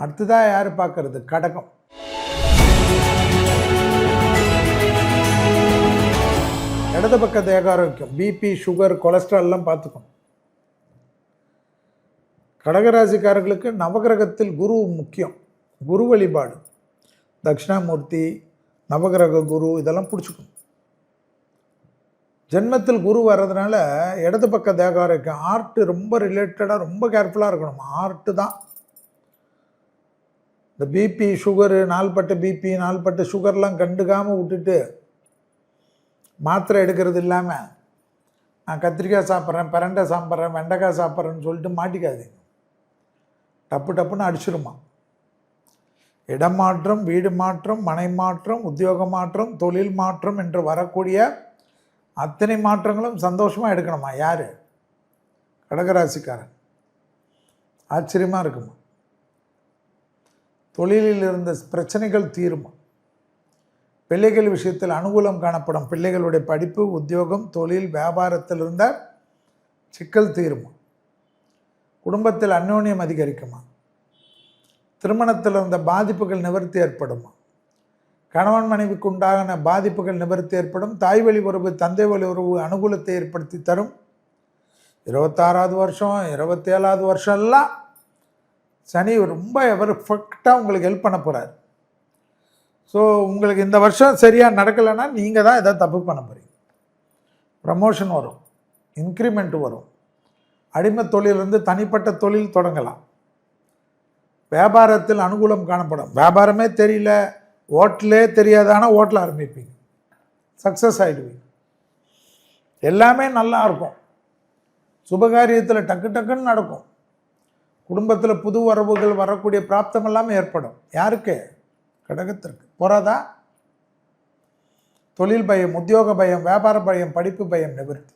அடுத்ததாக யார் பார்க்கறது? கடகம். இடது பக்க தேக ஆரோக்கியம், பிபி, சுகர், கொலஸ்ட்ரால்லாம் பார்த்துக்கணும். கடகராசிக்காரர்களுக்கு நவகிரகத்தில் குரு முக்கியம். குரு வழிபாடு, தட்சிணாமூர்த்தி, நவகிரக குரு இதெல்லாம் பிடிச்சிக்கணும். ஜென்மத்தில் குரு வர்றதுனால இடது பக்க தேக ஆரோக்கியம், ஆர்ட்டு ரொம்ப ரிலேட்டடாக ரொம்ப கேர்ஃபுல்லாக இருக்கணும். ஆர்ட்டு தான் இந்த பிபி, சுகரு, நாள்பட்ட பிபி, நாள்பட்ட சுகர்லாம் கண்டுக்காமல் விட்டுட்டு மாத்திரை எடுக்கிறது இல்லாமல் நான் கத்திரிக்காய் சாப்பிட்றேன், பிரண்டை சாப்பிட்றேன், வெண்டைக்காய் சாப்பிட்றேன்னு சொல்லிட்டு மாட்டிக்காதீங்க. டப்பு டப்புன்னு அடிச்சிருமா. இடம் மாற்றம், வீடு மாற்றம், மனை மாற்றம், உத்தியோக மாற்றம், தொழில் மாற்றம் என்று வரக்கூடிய அத்தனை மாற்றங்களும் சந்தோஷமாக எடுக்கணுமா. யார்? கடகராசிக்காரன். ஆச்சரியமாக இருக்குமா. தொழிலில் இருந்த பிரச்சனைகள் தீருமா. பிள்ளைகள் விஷயத்தில் அனுகூலம் காணப்படும். பிள்ளைகளுடைய படிப்பு, உத்தியோகம், தொழில், வியாபாரத்தில் இருந்த சிக்கல் தீருமா. குடும்பத்தில் அந்யோன்யம் அதிகரிக்குமா. திருமணத்தில் இருந்த பாதிப்புகள் நிவர்த்தி ஏற்படுமா. கணவன் மனைவிக்கு உண்டான பாதிப்புகள் நிவர்த்தி ஏற்படும். தாய் வழி உறவு, தந்தை வழி உறவு அனுகூலத்தை ஏற்படுத்தி தரும். 26வது வருஷம், 27வது வருஷம்லாம் சனி ரொம்ப எஃபெக்டாக உங்களுக்கு ஹெல்ப் பண்ண போகிறார். ஸோ உங்களுக்கு இந்த வருஷம் சரியாக நடக்கலைன்னா நீங்கள் தான் எதாவது தப்பு பண்ண போகிறீங்க. ப்ரமோஷன் வரும், இன்க்ரிமெண்ட் வரும். அடிமை தொழிலிருந்து தனிப்பட்ட தொழில் தொடங்கலாம். வியாபாரத்தில் அனுகூலம் காணப்படும். வியாபாரமே தெரியல, ஓட்டலே தெரியாதானா ஓட்டல ஆரம்பிப்பீங்க, சக்ஸஸ் ஆகிடுவீங்க. எல்லாமே நல்லா இருக்கும். சுபகாரியத்தில் டக்கு டக்குன்னு நடக்கும். குடும்பத்தில் புது உறவுகள் வரக்கூடிய பிராப்தம் எல்லாமே ஏற்படும். யாருக்கு? கடகத்திற்கு. போறாதா? தொழில் பயம், உத்தியோக பயம், வியாபார பயம், படிப்பு பயம் நிவர்த்தி.